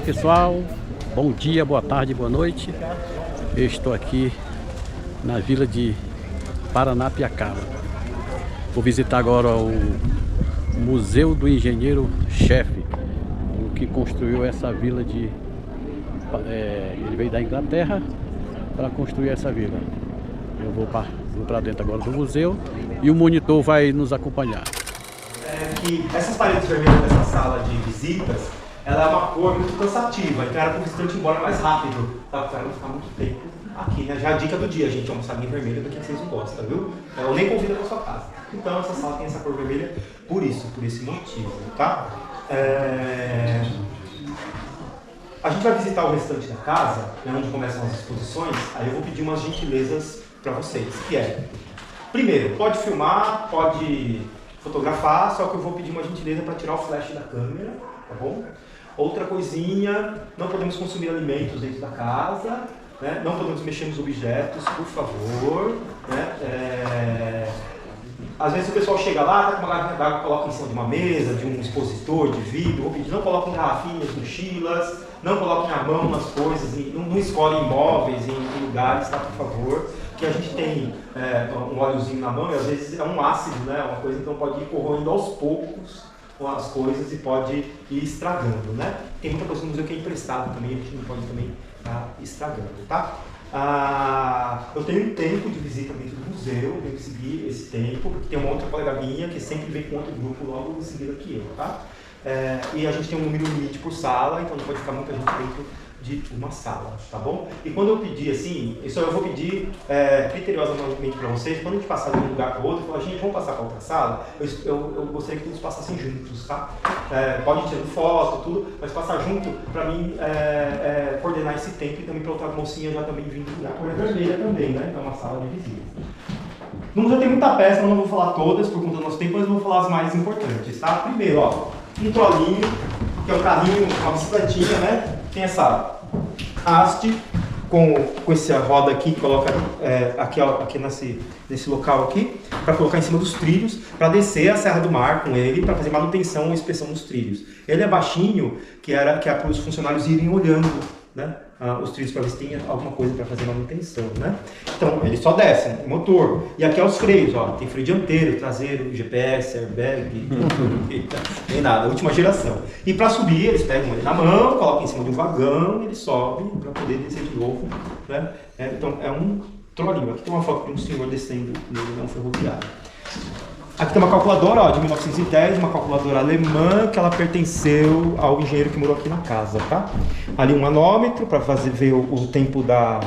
pessoal, bom dia, boa tarde, boa noite. Eu estou aqui na vila de Paranapiacaba. Vou visitar agora o Museu do Engenheiro-Chefe, o que construiu essa vila de... ele veio da Inglaterra para construir essa vila. Eu vou para dentro agora do museu e o monitor vai nos acompanhar. Que essas paredes vermelhas dessa sala de visitas, ela é uma cor muito cansativa, então era para o visitante ir embora mais rápido, tá? Para não ficar muito tempo aqui, né? Já a dica do dia, gente, almoçar em vermelho do que vocês não gostam, viu? Eu nem convido para sua casa. Então essa sala tem essa cor vermelha por isso, por esse motivo, tá? A gente vai visitar o restante da casa, né, onde começam as exposições, aí eu vou pedir umas gentilezas para vocês, que é, primeiro, pode filmar, pode fotografar, só que eu vou pedir uma gentileza para tirar o flash da câmera, tá bom? Outra coisinha, não podemos consumir alimentos dentro da casa, né? Não podemos mexer nos objetos, por favor, né? Às vezes o pessoal chega lá, tá com uma garrafinha d'água, coloca em cima de uma mesa, de um expositor de vidro, vou pedir, não coloquem garrafinhas, mochilas, não coloquem a mão nas coisas, não escolhem imóveis em lugares, tá, por favor? Que a gente tem um óleozinho na mão e às vezes é um ácido, né? Uma coisa, então pode ir corroendo aos poucos as coisas e pode ir estragando, né? Tem muita coisa no museu que é emprestado também, a gente não pode também estar estragando, tá? Eu tenho um tempo de visita dentro do museu, eu tenho que seguir esse tempo, porque tem uma outra colega minha que sempre vem com outro grupo logo em seguida que eu, tá? E a gente tem um número limite por sala, então não pode ficar muita gente dentro de uma sala, tá bom? E quando eu pedir assim, isso eu vou pedir criteriosamente para vocês, quando a gente passar de um lugar para o outro, eu falo, gente, vamos passar para outra sala, eu gostaria que todos passassem juntos, tá? Pode ir tirando foto, tudo, mas passar junto para mim coordenar esse tempo e também para outra mocinha já também vindo da cor vermelha também, né? Então é uma sala de visita. No museu tem muita peça, eu não vou falar todas por conta do nosso tempo, mas eu vou falar as mais importantes, tá? Primeiro, ó, um trolinho, que é um carrinho, uma bicicletinha, né? Tem essa haste com essa roda aqui que coloca aqui nesse local aqui, para colocar em cima dos trilhos, para descer a Serra do Mar com ele, para fazer manutenção ou inspeção dos trilhos. Ele é baixinho, que é para os funcionários irem olhando, né, os trilhos para ver se tem alguma coisa para fazer manutenção, né? Então, ele só desce, né, motor. E aqui é os freios, ó, tem freio dianteiro, traseiro, GPS, airbag, nem nada, última geração. E para subir, eles pegam ele na mão, colocam em cima de um vagão, ele sobe para poder descer de novo, né? Então, é um trolinho. Aqui tem uma foto de um senhor descendo nele, não ferroviário. Aqui tem uma calculadora, ó, de 1910, uma calculadora alemã que ela pertenceu ao engenheiro que morou aqui na casa, tá? Ali um manômetro para ver o tempo para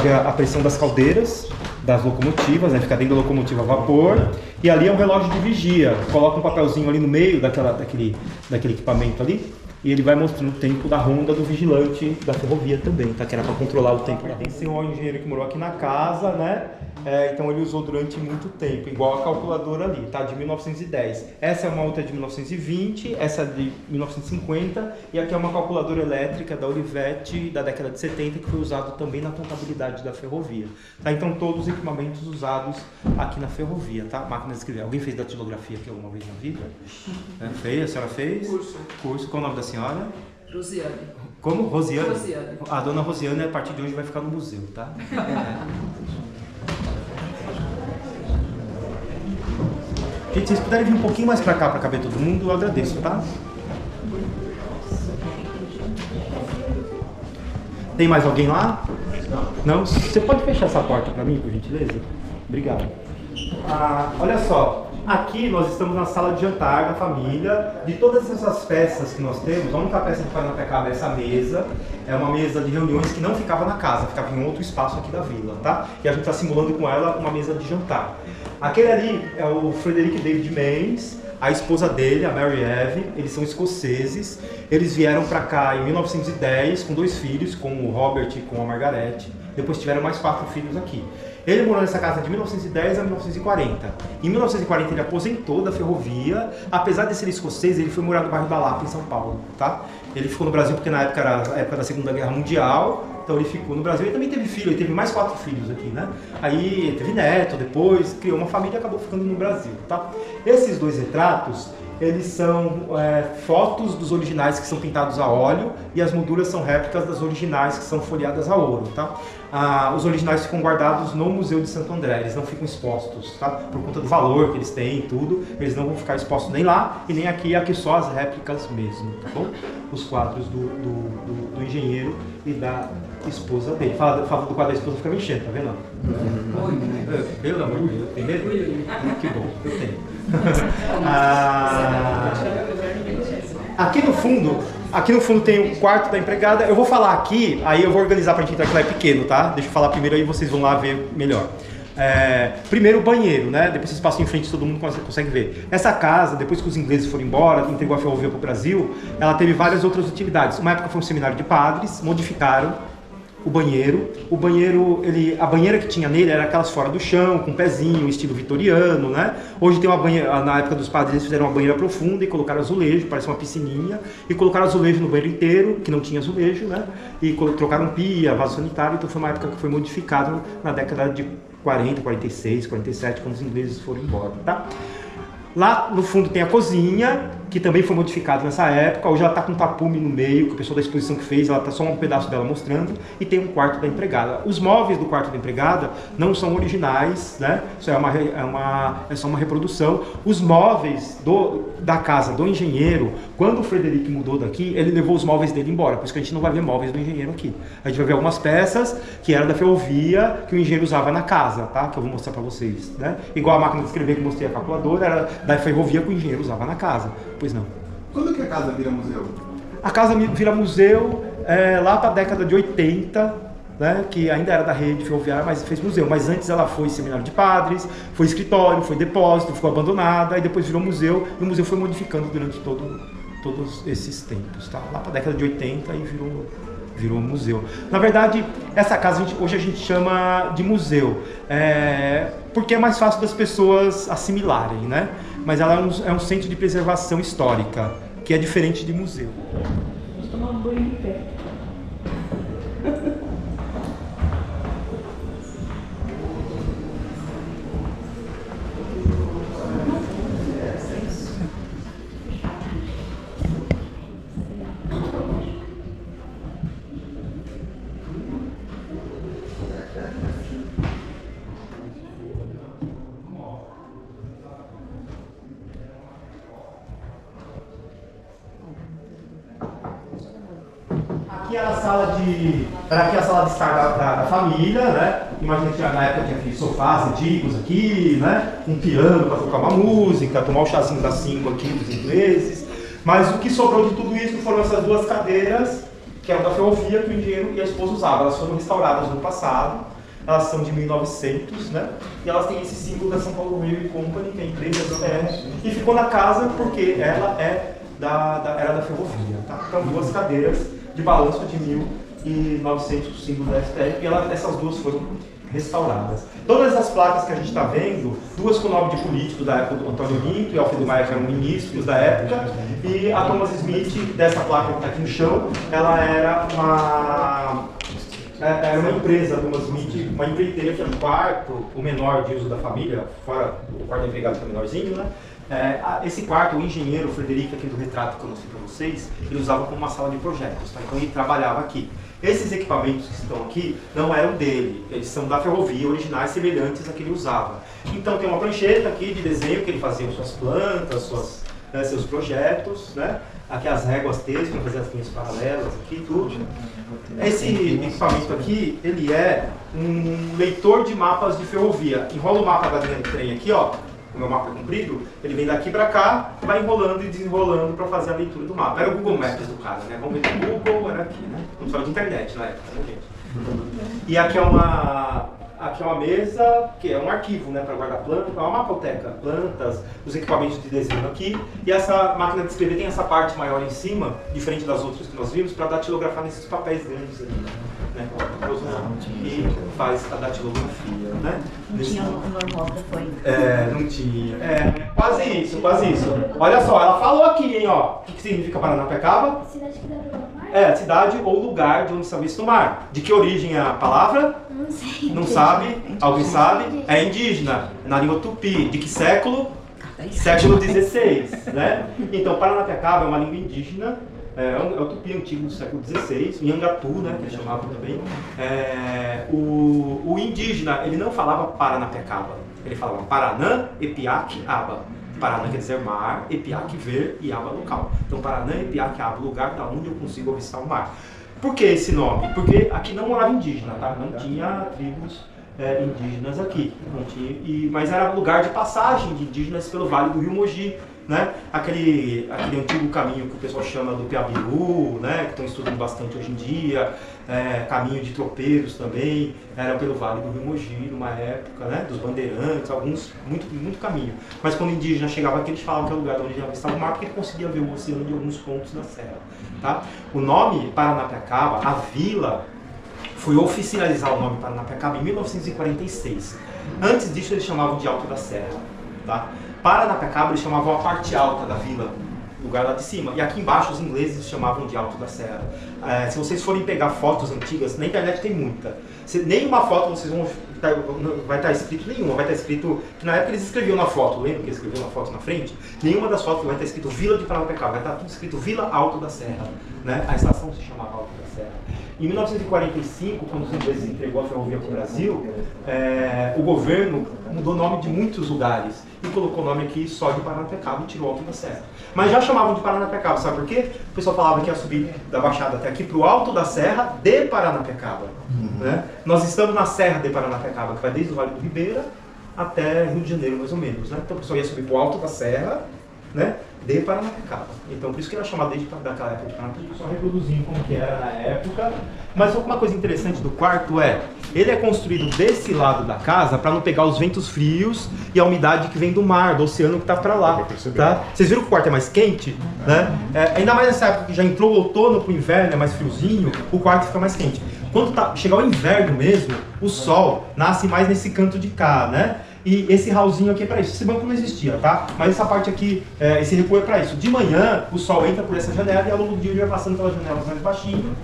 ver a pressão das caldeiras das locomotivas, né? Fica dentro da locomotiva a vapor. E ali é um relógio de vigia, coloca um papelzinho ali no meio daquele equipamento ali. E ele vai mostrando o tempo da ronda do vigilante da ferrovia também, tá? Que era para controlar o tempo. Esse é o engenheiro que morou aqui na casa, né? Então ele usou durante muito tempo, igual a calculadora ali, tá? De 1910. Essa é uma outra de 1920, essa é de 1950 e aqui é uma calculadora elétrica da Olivetti da década de 70 que foi usado também na contabilidade da ferrovia, tá? Então todos os equipamentos usados aqui na ferrovia, tá? Máquina de escrever. Alguém fez datilografia aqui alguma vez na vida? Fez? A senhora fez? Curso. Qual o nome da senhora? Rosiane. Como? Rosiane? Rosiane. A dona Rosiane, a partir de hoje, vai ficar no museu, tá? Gente, se vocês puderem vir um pouquinho mais pra cá, pra caber todo mundo, eu agradeço, tá? Tem mais alguém lá? Não? Você pode fechar essa porta pra mim, por gentileza? Obrigado. Olha só. Aqui nós estamos na sala de jantar da família. De todas essas peças que nós temos, a única peça que Paranapiacaba é essa mesa. É uma mesa de reuniões que não ficava na casa, ficava em outro espaço aqui da vila, tá? E a gente está simulando com ela uma mesa de jantar. Aquele ali é o Frederick David Mains, a esposa dele, a Mary Eve. Eles são escoceses. Eles vieram para cá em 1910 com 2 filhos, com o Robert e com a Margaret. Depois tiveram mais 4 filhos aqui. Ele morou nessa casa de 1910 a 1940. Em 1940 ele aposentou da ferrovia. Apesar de ser escocês, ele foi morar no bairro da Lapa, em São Paulo, tá? Ele ficou no Brasil porque na época era a época da Segunda Guerra Mundial. Então ele ficou no Brasil. Ele também teve filho, ele teve mais 4 filhos aqui, né? Aí teve neto, depois criou uma família e acabou ficando no Brasil, tá? Esses 2 retratos, eles são fotos dos originais que são pintados a óleo e as molduras são réplicas das originais que são folheadas a ouro, tá? Os originais ficam guardados no Museu de Santo André, eles não ficam expostos, tá? Por conta do valor que eles têm e tudo, eles não vão ficar expostos nem lá e nem aqui só as réplicas mesmo, tá bom? Os quadros do engenheiro e da esposa dele. Fala do quadro da esposa, fica mexendo, tá vendo? Pelo amor de Deus, tem medo? Que bom, eu tenho. Aqui no fundo tem o quarto da empregada. Eu vou falar aqui, aí eu vou organizar pra gente entrar, que lá é pequeno, tá? Deixa eu falar primeiro, aí vocês vão lá ver melhor. Primeiro o banheiro, né? Depois vocês passam em frente, todo mundo consegue ver. Essa casa, depois que os ingleses foram embora, que entregou a ferrovia para o Brasil, ela teve várias outras utilidades. Uma época foi um seminário de padres, modificaram o banheiro. A banheira que tinha nele era aquelas fora do chão, com pezinho, estilo vitoriano, né? Hoje tem uma banheira, na época dos padres eles fizeram uma banheira profunda e colocaram azulejo, parece uma piscininha, e colocaram azulejo no banheiro inteiro, que não tinha azulejo, né? E trocaram pia, vaso sanitário, então foi uma época que foi modificado na década de 40, 46, 47, quando os ingleses foram embora, tá? Lá no fundo tem a cozinha, que também foi modificada nessa época. Hoje ela está com um tapume no meio, que o pessoal da exposição que fez, ela está só um pedaço dela mostrando. E tem um quarto da empregada. Os móveis do quarto da empregada não são originais, né? Isso é só uma reprodução. Os móveis da casa do engenheiro, quando o Frederic mudou daqui, ele levou os móveis dele embora. Por isso que a gente não vai ver móveis do engenheiro aqui. A gente vai ver algumas peças que eram da ferrovia, que o engenheiro usava na casa, tá? Que eu vou mostrar para vocês, né? Igual a máquina de escrever que eu mostrei, a calculadora, era da ferrovia que o engenheiro usava na casa. Pois não. Quando que a casa vira museu? A casa vira museu lá para a década de 80, né, que ainda era da rede ferroviária, mas fez museu. Mas antes ela foi seminário de padres, foi escritório, foi depósito, ficou abandonada, e depois virou museu, e o museu foi modificando durante todos esses tempos. Tá? Lá para a década de 80 e virou museu. Na verdade, essa casa hoje a gente chama de museu, porque é mais fácil das pessoas assimilarem, né? Mas ela é um centro de preservação histórica, que é diferente de museu. Vamos tomar um banho de pé. Aqui era a sala de estar da família, né? Imagina que na época tinha aqueles sofás antigos aqui, né? Um piano para tocar uma música, tomar o chazinho das 5 aqui dos ingleses. Mas o que sobrou de tudo isso foram essas duas cadeiras, que eram da ferrovia, que o engenheiro e a esposa usavam. Elas foram restauradas no passado, elas são de 1900, né? E elas têm esse símbolo da São Paulo Railway Company, que é a empresa e ficou na casa porque ela era da ferrovia, tá? Então, duas cadeiras de balanço de 1900, o símbolo da STF, e essas duas foram restauradas. Todas as placas que a gente está vendo, duas com o nome de político da época do Antônio Pinto e Alfredo Maia, que eram ministros da época, e a Thomas Smith, dessa placa que está aqui no chão, ela era uma empresa, Thomas Smith, uma empreiteira que era o quarto, o menor de uso da família, fora o quarto da empregada que é o menorzinho, né? Esse quarto, o engenheiro Frederic, aqui do retrato que eu mostrei para vocês, ele usava como uma sala de projetos, tá? Então ele trabalhava aqui. Esses equipamentos que estão aqui não eram dele, eles são da ferrovia, originais, semelhantes a que ele usava. Então tem uma prancheta aqui de desenho que ele fazia suas plantas, seus projetos, né? Aqui as réguas têxteis, para fazer as linhas paralelas aqui, tudo. Esse equipamento aqui, ele é um leitor de mapas de ferrovia. Enrola o mapa da linha de trem aqui, ó. O meu mapa é comprido, ele vem daqui para cá, vai enrolando e desenrolando para fazer a leitura do mapa. Era o Google Maps do cara, né? Vamos ver que o Google era aqui, né? Não precisava de internet na época, né, gente? E aqui é uma mesa, que é um arquivo, né, para guardar plantas, é uma mapoteca, plantas, os equipamentos de desenho aqui. E essa máquina de escrever tem essa parte maior em cima, diferente das outras que nós vimos, para datilografar nesses papéis grandes ali, né? E faz a datilografia, né? Não tinha o normógrafo Não tinha. Quase isso. Olha só, ela falou aqui, hein, ó. O que significa Paranapiacaba? Cidade que dá para o mar? Cidade ou lugar de onde está visto o mar. De que origem é a palavra? Não sei. Não sabe? Alguém sabe? É indígena, na língua tupi. De que século? século XVI, né? Então, Paranapiacaba é uma língua indígena, é o tupi antigo do século XVI, Nhangatu, né, que eles chamavam também. O indígena, ele não falava Paranapiacaba, ele falava Paranã, Epiaque, Aba. Paranã quer dizer mar, Epiaque ver e Aba local. Então, Paranã, Epiaque, Aba, lugar da onde eu consigo avistar o mar. Por que esse nome? Porque aqui não morava indígena, tá? Não tinha tribos indígenas aqui, não tinha, mas era lugar de passagem de indígenas pelo Vale do Rio Mogi, né? Aquele antigo caminho que o pessoal chama do Piabiru, né? Que estão estudando bastante hoje em dia, caminho de tropeiros também, era pelo Vale do Rio Mogi, numa época, né? Dos bandeirantes, alguns, muito caminho. Mas quando o indígena chegava aqui, eles falavam que é o lugar onde avistava o mar, porque ele conseguia ver o oceano de alguns pontos da serra, tá? O nome Paranapiacaba, a vila, foi oficializar o nome Paranapiacaba em 1946. Antes disso eles chamavam de Alto da Serra, tá? Paranapiacaba eles chamavam a parte alta da vila, lugar lá de cima. E aqui embaixo os ingleses chamavam de Alto da Serra. Se vocês forem pegar fotos antigas, na internet tem muita. Nenhuma foto vocês vão vai estar escrito nenhuma, vai estar escrito, que na época eles escreviam na foto, lembra que eles escreviam na foto na frente? Nenhuma das fotos vai estar escrito Vila de Paranapiacaba, vai estar tudo escrito Vila Alto da Serra, né? A estação se chamava Alto da Serra. Em 1945, quando os ingleses entregou a ferrovia para o Brasil, o governo mudou o nome de muitos lugares e colocou o nome aqui só de Paranapiacaba e tirou Alto da Serra. Mas já chamavam de Paranapiacaba, sabe por quê? O pessoal falava que ia subir da Baixada até aqui para o Alto da Serra de Paranapiacaba. Né? Nós estamos na Serra de Paranapiacaba, que vai desde o Vale do Ribeira até Rio de Janeiro, mais ou menos. Né? Então o pessoal ia subir para o Alto da Serra, né, de Paranapiacaba. Então por isso que era chamado desde daquela época de Paranapiacaba, só reproduzindo como que era na época. Mas uma coisa interessante do quarto ele é construído desse lado da casa para não pegar os ventos frios e a umidade que vem do mar, do oceano que está para lá. Tá? Vocês viram que o quarto é mais quente? Né? Ainda mais nessa época que já entrou o outono para o inverno, é mais friozinho, o quarto fica mais quente. Quando chegar o inverno mesmo, o sol nasce mais nesse canto de cá, né? E esse hallzinho aqui é para isso. Esse banco não existia, tá? Mas essa parte aqui, esse recuo é para isso. De manhã, o sol entra por essa janela e ao longo do dia ele vai passando pelas janelas mais baixinho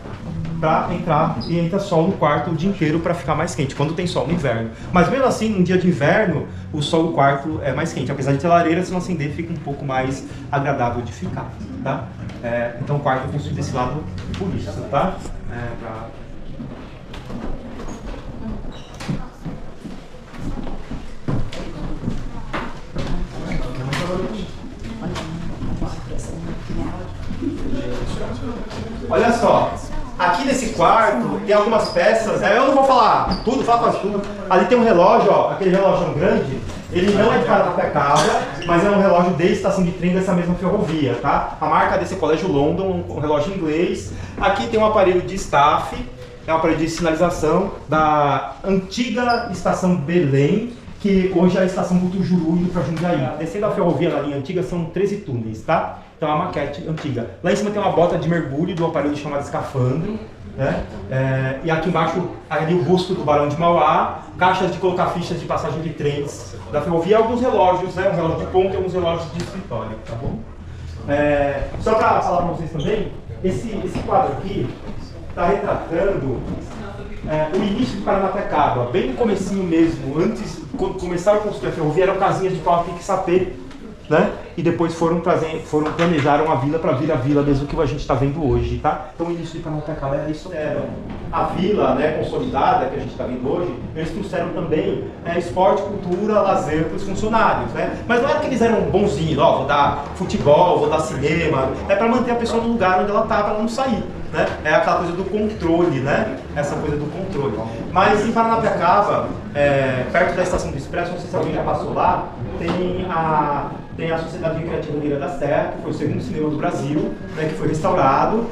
para entrar e entra sol no quarto o dia inteiro para ficar mais quente, quando tem sol no inverno. Mas mesmo assim, num dia de inverno, o sol no quarto é mais quente. Apesar de ter lareira, se não acender, fica um pouco mais agradável de ficar, tá? Então o quarto é construído desse lado por isso, tá? Olha só, aqui nesse quarto tem algumas peças, eu não vou falar tudo, falo quase tudo. Ali tem um relógio, ó, aquele relógio grande, ele não é de Paranapiacaba, mas é um relógio de estação de trem dessa mesma ferrovia, tá? A marca desse é Colégio London, um relógio inglês. Aqui tem um aparelho de staff, é um aparelho de sinalização da antiga estação Belém, que hoje é a estação Butujuru indo para Jundiaí. Descendo a ferrovia na linha antiga são 13 túneis, tá? Então é uma maquete antiga. Lá em cima tem uma bota de mergulho do aparelho chamado escafandro, né? E aqui embaixo, ali o busto do Barão de Mauá, caixas de colocar fichas de passagem de trens da ferrovia e alguns relógios, né? Um relógio de ponta e alguns relógios de escritório, tá bom? Só para falar para vocês também, esse quadro aqui está retratando o início de Paranapiacaba, bem no comecinho mesmo, antes, quando começaram a construir a ferrovia, eram casinhas de pau a pique e sapê, né? E depois planejaram a vila para vir a vila mesmo que a gente está vendo hoje, tá? Então o início de Paranapiacaba era isso. A vila, né, consolidada que a gente está vendo hoje, eles trouxeram também esporte, cultura, lazer para os funcionários, né? Mas não era que eles eram bonzinhos, ó, vou dar futebol, vou dar cinema, é para manter a pessoa no lugar onde ela está, para ela não sair. Né? É aquela coisa do controle, né? Essa coisa do controle. Mas em Paranapiacaba, perto da estação do Expresso, não sei se alguém já passou lá, tem a Sociedade Recreativa Lira da Serra, que foi o segundo cinema do Brasil, né, que foi restaurado.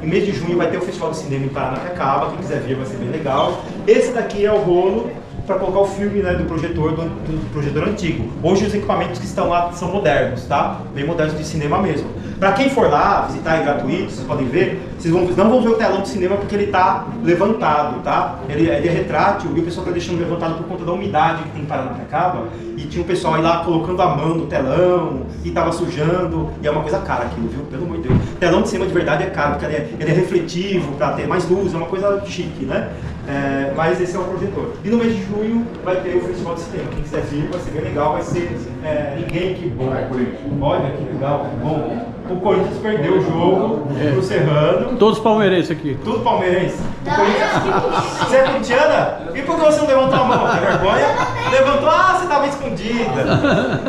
Em mês de junho vai ter o Festival de Cinema em Paranapiacaba, quem quiser vir vai ser bem legal. Esse daqui é o rolo para colocar o filme, né, do projetor antigo. Hoje os equipamentos que estão lá são modernos, tá? Bem modernos de cinema mesmo. Para quem for lá visitar, é gratuito, vocês podem ver, vocês não vão ver o telão do cinema porque ele está levantado, tá? Ele é retrátil e o pessoal está deixando levantado por conta da umidade que tem em Paranapiacaba. E tinha o pessoal aí lá colocando a mão no telão e estava sujando, e é uma coisa cara aquilo, viu? Pelo amor de Deus. Telão de cinema de verdade é caro, porque ele é refletivo, para ter mais luz, é uma coisa chique, né? Mas esse é o projetor. E no mês de junho vai ter o Festival de Cinema. Quem quiser vir, vai ser bem legal, vai ser ninguém que bom. Olha que legal, que bom. O Corinthians perdeu o jogo pro Serrano. Todos palmeirenses aqui. Tudo palmeirense. Você é corintiana? E por que você não levantou a mão? Que vergonha? Levantou, você estava escondida.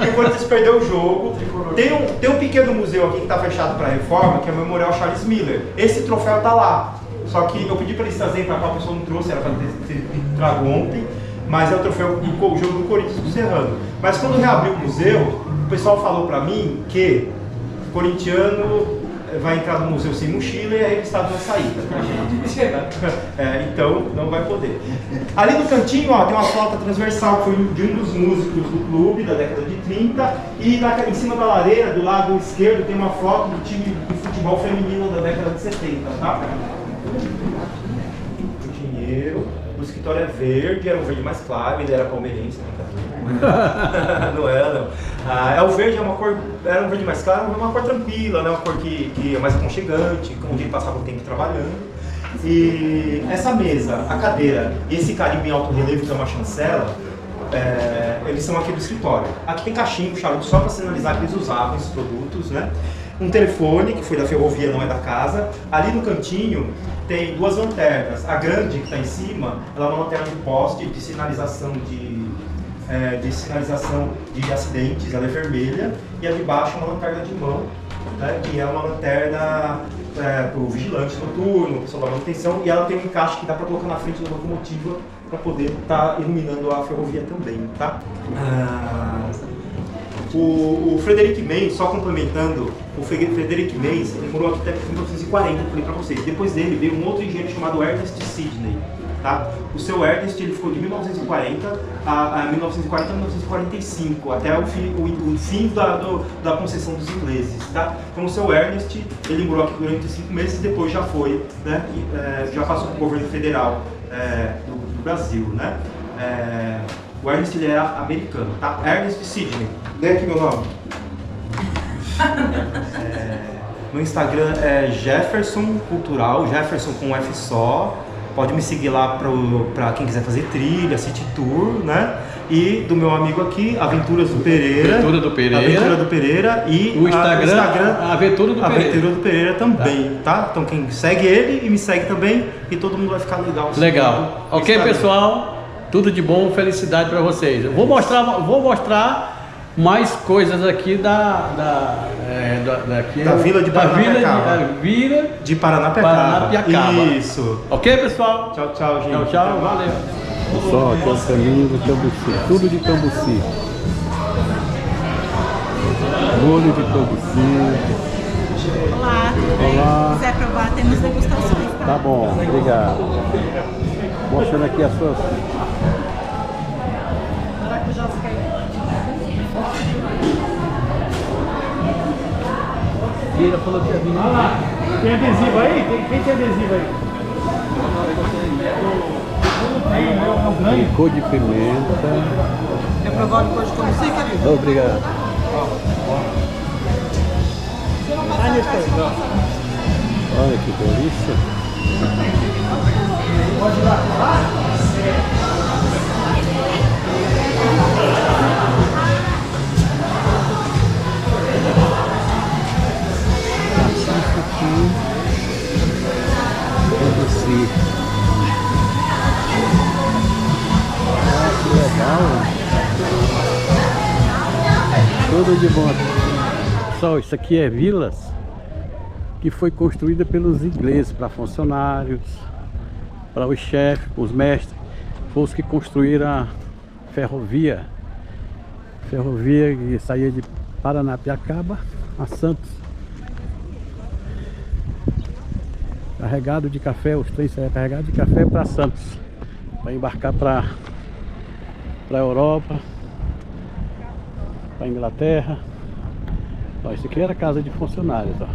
E o Corinthians perdeu o jogo. Tem um pequeno museu aqui que está fechado para reforma, que é o Memorial Charles Miller. Esse troféu está lá. Só que eu pedi para eles trazerem, para qual a pessoa não trouxe, era para ter trago ontem. Mas é o troféu do jogo do Corinthians do Serrano. Mas quando reabriu o museu, o pessoal falou para mim que o corintiano vai entrar no museu sem mochila e aí ele está na saída. Então não vai poder. Ali no cantinho, ó, tem uma flauta transversal que foi de um dos músicos do clube da década de 30 e em cima da lareira, do lado esquerdo, tem uma foto do time de futebol feminino da década de 70, tá? O dinheiro. O escritório é verde, era um verde mais claro, ele era palmeirense, não era, não. O verde é uma cor, era um verde mais claro, uma cor tranquila, né? Uma cor que é mais aconchegante, onde ele passava o tempo trabalhando. E essa mesa, a cadeira e esse carimbo em alto relevo, que é uma chancela, eles são aqui do escritório. Aqui tem cachimbo, charuto, só para sinalizar que eles usavam esses produtos, né? Um telefone, que foi da ferrovia, não é da casa. Ali no cantinho tem duas lanternas. A grande, que está em cima, ela é uma lanterna de poste de sinalização de acidentes, ela é vermelha. E a de baixo é uma lanterna de mão, né, que é uma lanterna para o vigilante noturno, pessoal da manutenção. E ela tem um encaixe que dá para colocar na frente da locomotiva para poder estar iluminando a ferrovia também, tá? O Frederic Menz, só complementando, o Frederic Menz, ele morou aqui até 1940, eu falei para vocês. Depois dele veio um outro engenheiro chamado Ernest Sidney, tá? O seu Ernest, ele ficou de 1940 a 1945, até o fim da concessão dos ingleses, tá? Então o seu Ernest, ele morou aqui durante 5 meses e depois já foi, né? Já passou para o governo federal do Brasil, né? O Ernest, ele era americano, tá? Ernest Sidney. Lê aqui meu nome. No Instagram é Jefferson Cultural, Jefferson com F só. Pode me seguir lá para quem quiser fazer trilha, city tour, né? E do meu amigo aqui, Aventuras do Pereira. Aventura do Pereira. Aventura do Pereira. E o Instagram Aventura do Pereira. Aventura do Pereira também, tá? Então quem segue ele e me segue também, e todo mundo vai ficar legal. Legal. Ok, Instagram. Pessoal? Tudo de bom, felicidade para vocês. Eu vou mostrar mais coisas aqui da Vila de Paranapiacaba. Vila de Paranapiacaba. Isso. Ok, pessoal? Tchau, tchau, gente. Tchau, tchau. Valeu. Pessoal, aqui é o caminho do Cambuci. Tudo de Cambuci. Molho de Cambuci. Olá, tudo bem? Olá. Se quiser provar, temos degustações, tá? Tá bom, obrigado. Mostrando aqui as suas... Vira falou que ia vir. Olha lá, tem adesivo aí? Quem tem adesivo aí? Cor de pimenta. Quer provar o licor de Cambuci, querido? Obrigado. Olha que delícia. Pode dar lá? Cambuci. Que legal. Tudo de bom. Pessoal, isso aqui é Vilas, que foi construída pelos ingleses para funcionários, para os chefes, os mestres, foram os que construíram a ferrovia. Ferrovia que saía de Paranapiacaba a Santos. Carregado de café, os trens saíam carregados de café para Santos, para embarcar para a Europa, para a Inglaterra. Ó, isso aqui era casa de funcionários, ó.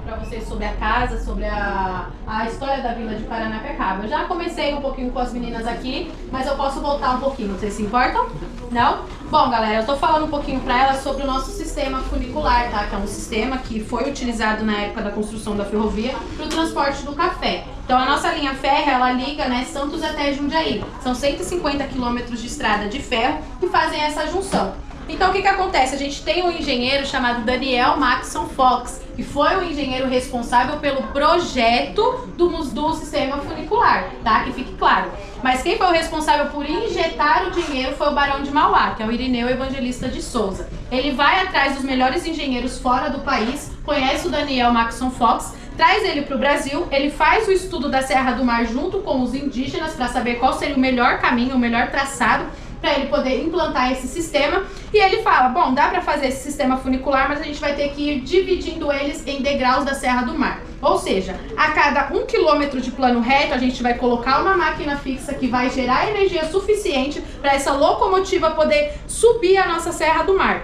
Para vocês sobre a casa, sobre a história da Vila de Paranapiacaba. Eu já comecei um pouquinho com as meninas aqui, mas eu posso voltar um pouquinho, vocês se importam? Não? Bom, galera, eu tô falando um pouquinho pra ela sobre o nosso sistema funicular, tá? Que é um sistema que foi utilizado na época da construção da ferrovia para o transporte do café. Então a nossa linha férrea, ela liga, né, Santos até Jundiaí. São 150 quilômetros de estrada de ferro que fazem essa junção. Então o que acontece? A gente tem um engenheiro chamado Daniel Maxson Fox, que foi o engenheiro responsável pelo projeto do sistema funicular, tá? Que fique claro. Mas quem foi o responsável por injetar o dinheiro foi o Barão de Mauá, que é o Irineu Evangelista de Souza. Ele vai atrás dos melhores engenheiros fora do país, conhece o Daniel Maxson Fox, traz ele para o Brasil, ele faz o estudo da Serra do Mar junto com os indígenas para saber qual seria o melhor caminho, o melhor traçado para ele poder implantar esse sistema. E ele fala, bom, dá para fazer esse sistema funicular, mas a gente vai ter que ir dividindo eles em degraus da Serra do Mar. Ou seja, a cada 1 quilômetro de plano reto, a gente vai colocar uma máquina fixa que vai gerar energia suficiente para essa locomotiva poder subir a nossa Serra do Mar.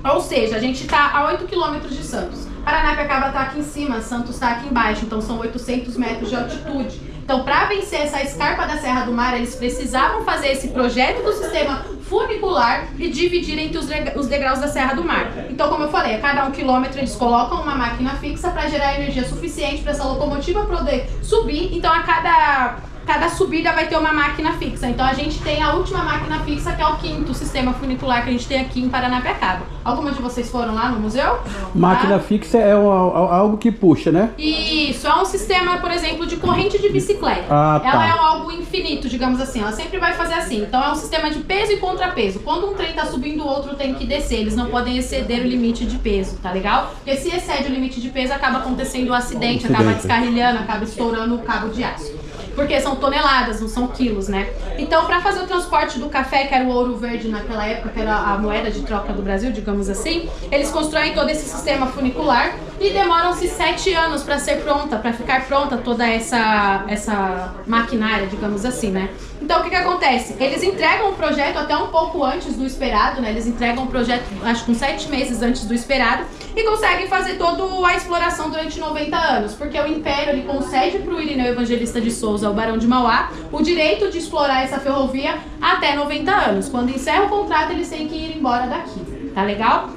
Ou seja, a gente está a 8 quilômetros de Santos. Paranapiacaba está aqui em cima, Santos está aqui embaixo, então são 800 metros de altitude. Então, para vencer essa escarpa da Serra do Mar, eles precisavam fazer esse projeto do sistema funicular e dividir entre os degraus da Serra do Mar. Então, como eu falei, a cada 1 quilômetro eles colocam uma máquina fixa para gerar energia suficiente para essa locomotiva poder subir. Então, a cada subida vai ter uma máquina fixa. Então a gente tem a última máquina fixa, que é o 5º sistema funicular que a gente tem aqui em Paranapiacaba. Alguma de vocês foram lá no museu? Máquina fixa é algo que puxa, né? Isso, é um sistema, por exemplo, de corrente de bicicleta. Ah, tá. Ela é algo infinito, digamos assim. Ela sempre vai fazer assim. Então é um sistema de peso e contrapeso. Quando um trem tá subindo, o outro tem que descer. Eles não podem exceder o limite de peso, tá legal? Porque se excede o limite de peso, acaba acontecendo um acidente, acaba descarrilhando, acaba estourando o cabo de aço. Porque são toneladas, não são quilos, né? Então, para fazer o transporte do café, que era o ouro verde naquela época, que era a moeda de troca do Brasil, digamos assim, eles constroem todo esse sistema funicular e demoram-se 7 anos para ser pronta, para ficar pronta toda essa maquinária, digamos assim, né? Então, o que acontece? Eles entregam o projeto até um pouco antes do esperado, né? Eles entregam o projeto, acho que uns 7 meses antes do esperado, e conseguem fazer toda a exploração durante 90 anos, porque o Império ele concede para o Irineu Evangelista de Souza, o Barão de Mauá, o direito de explorar essa ferrovia até 90 anos. Quando encerra o contrato, eles têm que ir embora daqui. Tá legal?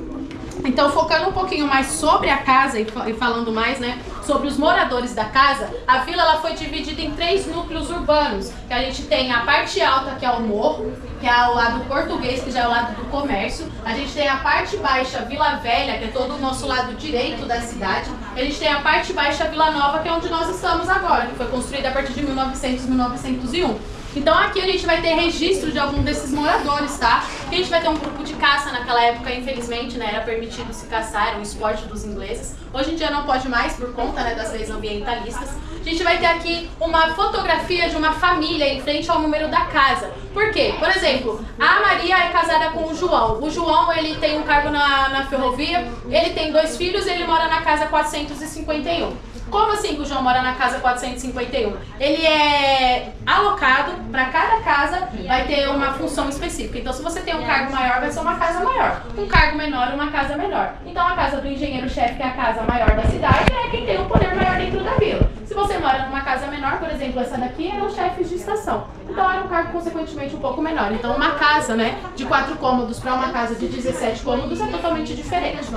Então, focando um pouquinho mais sobre a casa e falando mais, né, sobre os moradores da casa, a vila ela foi dividida em 3 núcleos urbanos, que a gente tem a parte alta, que é o morro, que é o lado português, que já é o lado do comércio. A gente tem a parte baixa, Vila Velha, que é todo o nosso lado direito da cidade. A gente tem a parte baixa, Vila Nova, que é onde nós estamos agora, que foi construída a partir de 1900, 1901. Então aqui a gente vai ter registro de algum desses moradores, tá? Aqui a gente vai ter um grupo de caça, naquela época, infelizmente, né, era permitido se caçar, era um esporte dos ingleses. Hoje em dia não pode mais, por conta, né, das leis ambientalistas. A gente vai ter aqui uma fotografia de uma família em frente ao número da casa. Por quê? Por exemplo, a Maria é casada com o João. O João, ele tem um cargo na ferrovia, ele tem 2 filhos e ele mora na casa 451. Como assim que o João mora na casa 451? Ele é alocado para cada casa, vai ter uma função específica. Então, se você tem um cargo maior, vai ser uma casa maior. Um cargo menor, uma casa menor. Então, a casa do engenheiro-chefe, que é a casa maior da cidade, é quem tem um poder maior dentro da vila. Se você mora numa casa menor, por exemplo, essa daqui, eram os chefes de estação. Então, era um cargo, consequentemente, um pouco menor. Então, uma casa, né, de 4 cômodos para uma casa de 17 cômodos é totalmente diferente.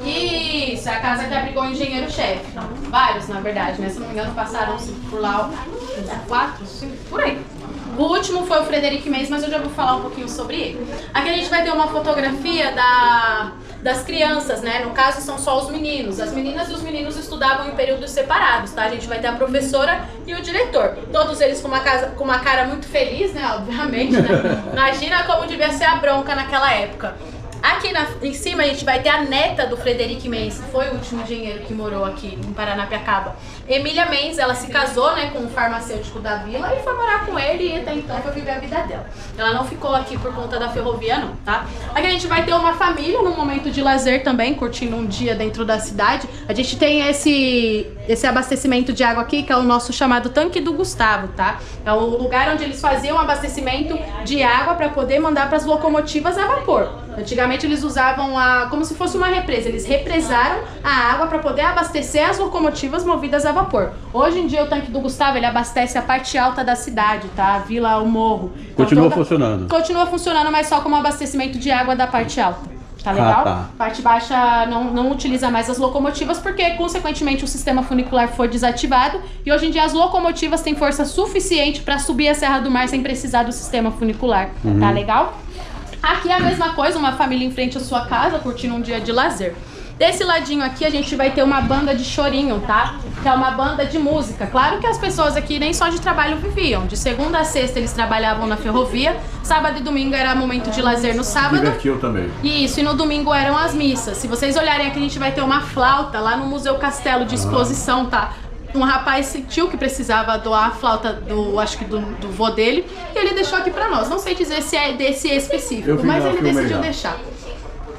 Isso, é a casa que abrigou o engenheiro-chefe. Vários, na verdade, né? Se não me engano, passaram por lá uns 4, 5, por aí. O último foi o Frederic Mendes, mas eu já vou falar um pouquinho sobre ele. Aqui a gente vai ter uma fotografia das crianças, né? No caso, são só os meninos. As meninas e os meninos estudavam em períodos separados, tá? A gente vai ter a professora e o diretor. Todos eles com uma cara muito feliz, né? Obviamente, né? Imagina como devia ser a bronca naquela época. Aqui em cima a gente vai ter a neta do Frederic Mendes, que foi o último engenheiro que morou aqui em Paranapiacaba. Emília Mendes, ela se casou, né, com um farmacêutico da vila e foi morar com ele e até então foi viver a vida dela. Ela não ficou aqui por conta da ferrovia não, tá? Aqui a gente vai ter uma família num momento de lazer também, curtindo um dia dentro da cidade. A gente tem esse abastecimento de água aqui, que é o nosso chamado tanque do Gustavo, tá? É o lugar onde eles faziam abastecimento de água para poder mandar para as locomotivas a vapor. Antigamente eles usavam como se fosse uma represa, eles represaram a água para poder abastecer as locomotivas movidas a vapor. Hoje em dia o tanque do Gustavo, ele abastece a parte alta da cidade, tá? A vila, o morro. Então, Continua funcionando? Continua funcionando, mas só como abastecimento de água da parte alta. Tá legal? Tá. Parte baixa não utiliza mais as locomotivas porque, consequentemente, o sistema funicular foi desativado e hoje em dia as locomotivas têm força suficiente para subir a Serra do Mar sem precisar do sistema funicular. Tá legal? Aqui é a mesma coisa, uma família em frente à sua casa curtindo um dia de lazer. Desse ladinho aqui a gente vai ter uma banda de chorinho, tá? Que é uma banda de música. Claro que as pessoas aqui nem só de trabalho viviam. De segunda a sexta eles trabalhavam na ferrovia. Sábado e domingo era momento de lazer no sábado. Divertiu também. Isso, e no domingo eram as missas. Se vocês olharem aqui, a gente vai ter uma flauta lá no Museu Castelo de exposição, tá? Um rapaz sentiu que precisava doar a flauta do vô dele e ele deixou aqui pra nós. Não sei dizer se é desse específico, mas ele decidiu deixar.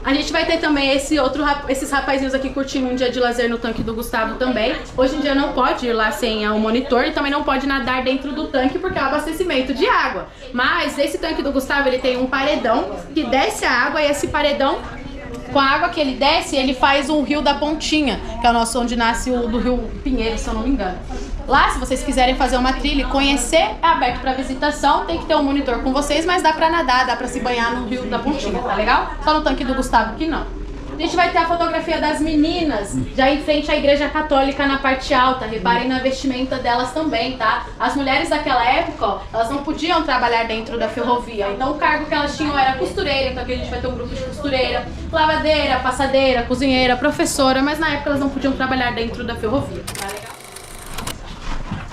A gente vai ter também esses rapazinhos aqui curtindo um dia de lazer no tanque do Gustavo também. Hoje em dia não pode ir lá sem o monitor e também não pode nadar dentro do tanque porque é o abastecimento de água. Mas esse tanque do Gustavo, ele tem um paredão que desce a água e esse paredão, com a água que ele desce, ele faz um rio da Pontinha, que é o nosso onde nasce o do Rio Pinheiro, se eu não me engano. Lá, se vocês quiserem fazer uma trilha e conhecer, é aberto para visitação, tem que ter um monitor com vocês, mas dá para nadar, dá para se banhar no Rio da Pontinha, tá legal? Só no tanque do Gustavo que não. A gente vai ter a fotografia das meninas, já em frente à Igreja Católica na parte alta. Reparem na vestimenta delas também, tá? As mulheres daquela época, ó, elas não podiam trabalhar dentro da ferrovia. Então o cargo que elas tinham era costureira, então aqui a gente vai ter um grupo de costureira, lavadeira, passadeira, cozinheira, professora, mas na época elas não podiam trabalhar dentro da ferrovia, tá legal?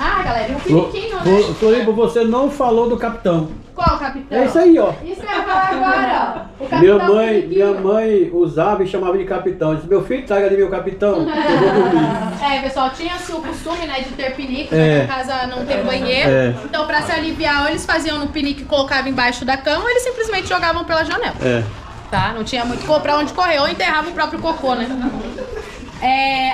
Ah, galera, e um piniquinho, né? Floripa, você não falou do capitão. Qual capitão? É isso aí, ó. Isso que eu ia falar agora, ó. O capitão Minha mãe usava e chamava de capitão. Disse, meu filho, traga de meu capitão, eu vou dormir. Pessoal, tinha-se o costume, né, de ter pinico, né, que a casa não tem banheiro. Então, pra se aliviar, ou eles faziam no pinico e colocavam embaixo da cama, ou eles simplesmente jogavam pela janela. Tá? Não tinha muito pra onde correr, ou enterrava o próprio cocô, né?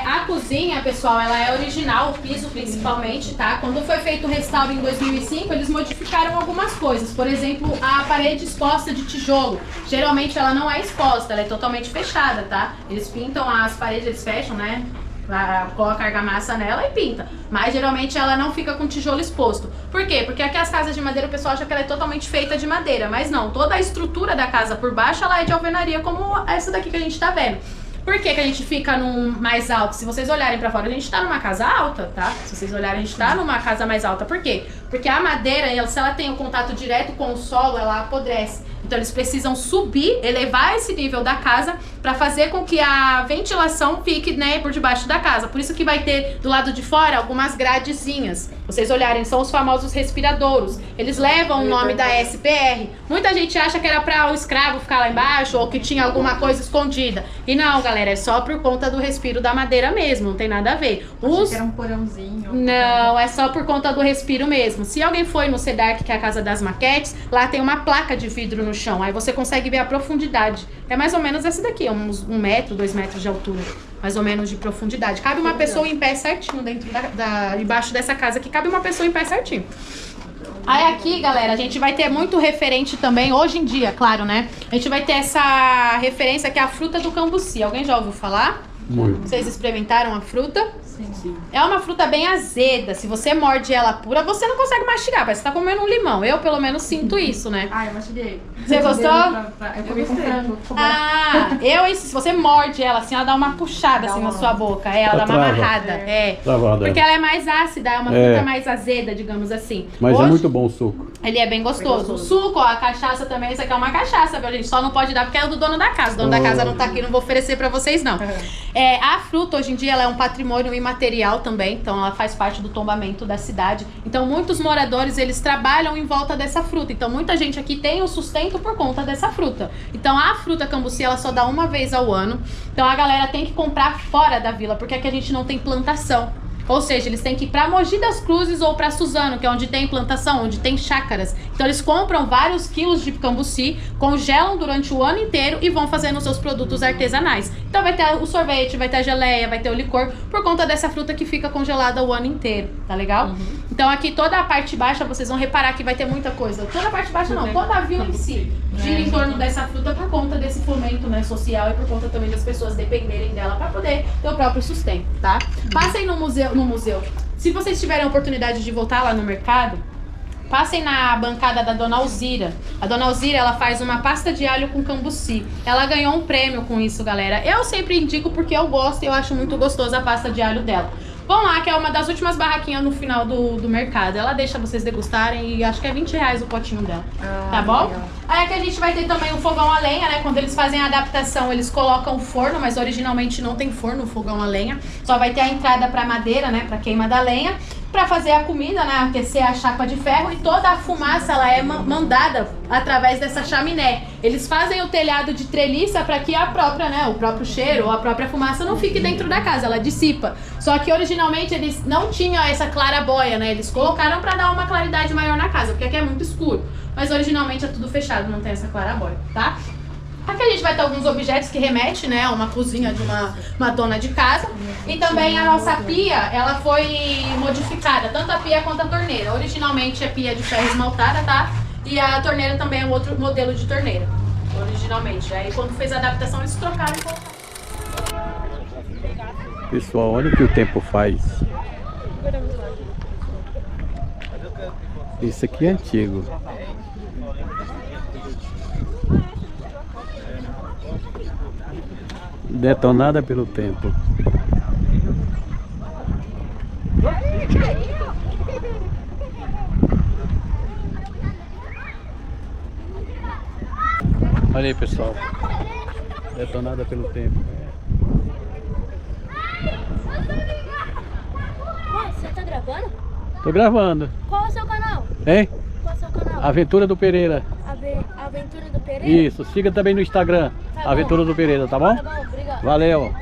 A cozinha, pessoal, ela é original, o piso principalmente, tá? Quando foi feito o restauro em 2005, eles modificaram algumas coisas. Por exemplo, a parede exposta de tijolo. Geralmente ela não é exposta, ela é totalmente fechada, tá? Eles pintam as paredes, eles fecham, né? Coloca argamassa nela e pinta. Mas geralmente ela não fica com tijolo exposto. Por quê? Porque aqui as casas de madeira o pessoal acha que ela é totalmente feita de madeira. Mas não, toda a estrutura da casa por baixo ela é de alvenaria, como essa daqui que a gente tá vendo. Por que que a gente fica num mais alto? Se vocês olharem pra fora, a gente tá numa casa alta, tá? Se vocês olharem, a gente tá numa casa mais alta. Por quê? Porque a madeira, se ela tem um contato direto com o solo, ela apodrece. Então eles precisam subir, elevar esse nível da casa para fazer com que a ventilação fique, né, por debaixo da casa. Por isso que vai ter do lado de fora algumas gradezinhas. Vocês olharem, são os famosos respiradouros. Eles levam o nome da SPR. Muita gente acha que era para o escravo ficar lá embaixo ou que tinha alguma coisa escondida. E não, galera, é só por conta do respiro da madeira mesmo, não tem nada a ver. Achei que era um porãozinho. Não, é só por conta do respiro mesmo. Se alguém foi no CEDARC, que é a casa das maquetes, lá tem uma placa de vidro no chão. Aí você consegue ver a profundidade. É mais ou menos essa daqui, uns 1 metro, 2 metros de altura. Mais ou menos de profundidade. Cabe uma pessoa em pé certinho dentro embaixo dessa casa aqui. Cabe uma pessoa em pé certinho. Aí aqui, galera, a gente vai ter muito referente também, hoje em dia, claro, né? A gente vai ter essa referência que é a fruta do cambuci. Alguém já ouviu falar? Muito. Vocês experimentaram a fruta? Sim. É uma fruta bem azeda. Se você morde ela pura, você não consegue mastigar. Parece que você tá comendo um limão. Eu, pelo menos, sinto isso, né? Ah, eu mastiguei. Você gostou? Eu comi com frango. Se você morde ela assim, ela dá uma puxada assim na sua boca. Ela dá uma amarrada. Travada. Porque ela é mais ácida, é uma fruta mais azeda, digamos assim. Mas hoje, é muito bom o suco. ele é bem gostoso. O suco, ó, a cachaça também, isso aqui é uma cachaça, viu, gente? Só não pode dar porque é do dono da casa. O dono da casa não tá aqui, não vou oferecer pra vocês, não. A fruta, hoje em dia, ela é um patrimônio imaterial também, então ela faz parte do tombamento da cidade. Então, muitos moradores, eles trabalham em volta dessa fruta. Então, muita gente aqui tem o sustento por conta dessa fruta. Então, a fruta cambuci, ela só dá uma vez ao ano. Então, a galera tem que comprar fora da vila, porque aqui a gente não tem plantação. Ou seja, eles têm que ir pra Mogi das Cruzes ou pra Suzano, que é onde tem plantação, onde tem chácaras. Então eles compram vários quilos de cambuci, congelam durante o ano inteiro e vão fazendo os seus produtos artesanais. Então vai ter o sorvete, vai ter a geleia, vai ter o licor, por conta dessa fruta que fica congelada o ano inteiro, tá legal? Então aqui toda a parte baixa, vocês vão reparar que vai ter muita coisa. Toda a parte baixa não, toda a vila em si gira em torno dessa fruta por conta desse fomento, né, social e por conta também das pessoas dependerem dela para poder ter o próprio sustento, tá? Passem no museu. Se vocês tiverem a oportunidade de voltar lá no mercado, passem na bancada da Dona Alzira. A Dona Alzira, ela faz uma pasta de alho com cambuci. Ela ganhou um prêmio com isso, galera. Eu sempre indico porque eu gosto e eu acho muito gostosa a pasta de alho dela. Vão lá, que é uma das últimas barraquinhas no final do mercado. Ela deixa vocês degustarem e acho que é R$20 o potinho dela. Tá bom? Legal. Aí aqui a gente vai ter também o fogão a lenha, né? Quando eles fazem a adaptação, eles colocam o forno, mas originalmente não tem forno, o fogão a lenha. Só vai ter a entrada pra madeira, né? Pra queima da lenha. Pra fazer a comida, né? Aquecer a chapa de ferro e toda a fumaça, ela é mandada através dessa chaminé. Eles fazem o telhado de treliça para que a própria, né? O próprio cheiro ou a própria fumaça não fique dentro da casa, ela dissipa. Só que originalmente eles não tinham essa clarabóia, né? Eles colocaram para dar uma claridade maior na casa, porque aqui é muito escuro. Mas originalmente é tudo fechado, não tem essa clarabóia, tá? Aqui a gente vai ter alguns objetos que remetem, né, a uma cozinha de uma dona de casa. E também a nossa pia, ela foi modificada, tanto a pia quanto a torneira. Originalmente é pia de ferro esmaltada, tá? E a torneira também é um outro modelo de torneira, originalmente. Aí quando fez a adaptação, eles trocaram e colocaram. Pessoal, olha o que o tempo faz. Isso aqui é antigo. Detonada pelo tempo. Olha aí, pessoal. Detonada pelo tempo. Você tá gravando? Tô gravando. Qual é o seu canal? Hein? Qual é o seu canal? Aventura do Pereira. Aventura do Pereira? Isso, siga também no Instagram. Tá Aventura do Pereira, tá bom? Tá bom, obrigado. Valeu.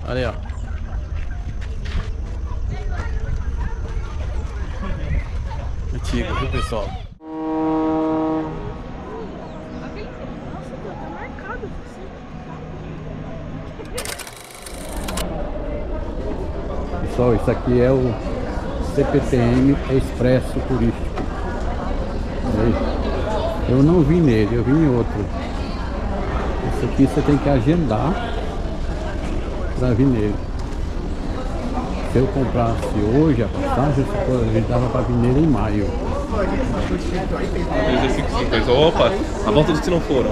Olha aí, ó. Antigo, viu, pessoal? Pessoal, isso aqui é o CPTM Expresso Turístico. Eu não vim nele, eu vim em outro. Isso aqui você tem que agendar para vir nele. Se eu comprasse hoje a passagem, eu dava para vir nele em maio. Opa, a volta dos que não foram.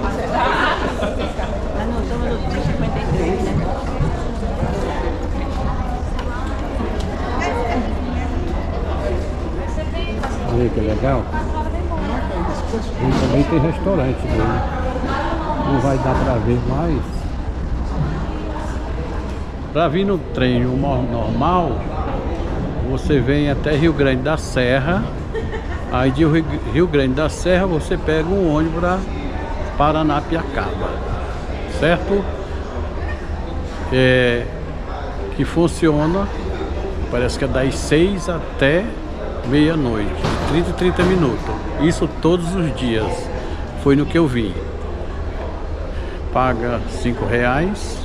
Olha aí que legal. E também tem restaurante dele. Não vai dar para ver mais. Para vir no trem normal, você vem até Rio Grande da Serra. Aí de Rio Grande da Serra você pega um ônibus para Paranapiacaba, certo? Que funciona, parece que é das 6 até meia-noite, 30 minutos. Isso todos os dias. Foi no que eu vi. Paga R$5.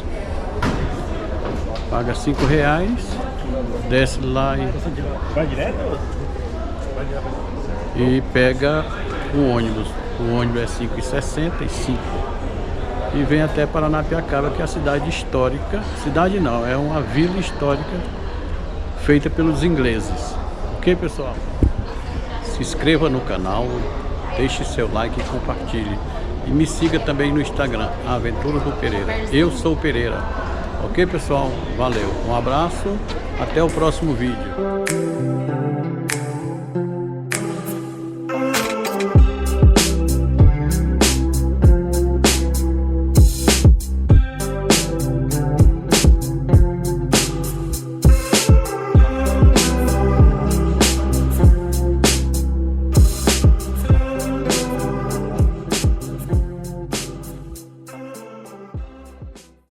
Paga R$5, desce lá e pega o ônibus. O ônibus é R$5,65 e vem até Paranapiacaba, que é a cidade histórica. Cidade não, é uma vila histórica feita pelos ingleses. Ok, pessoal? Se inscreva no canal, deixe seu like e compartilhe. E me siga também no Instagram, Aventura do Pereira. Eu sou o Pereira. Ok, pessoal? Valeu. Um abraço. Até o próximo vídeo.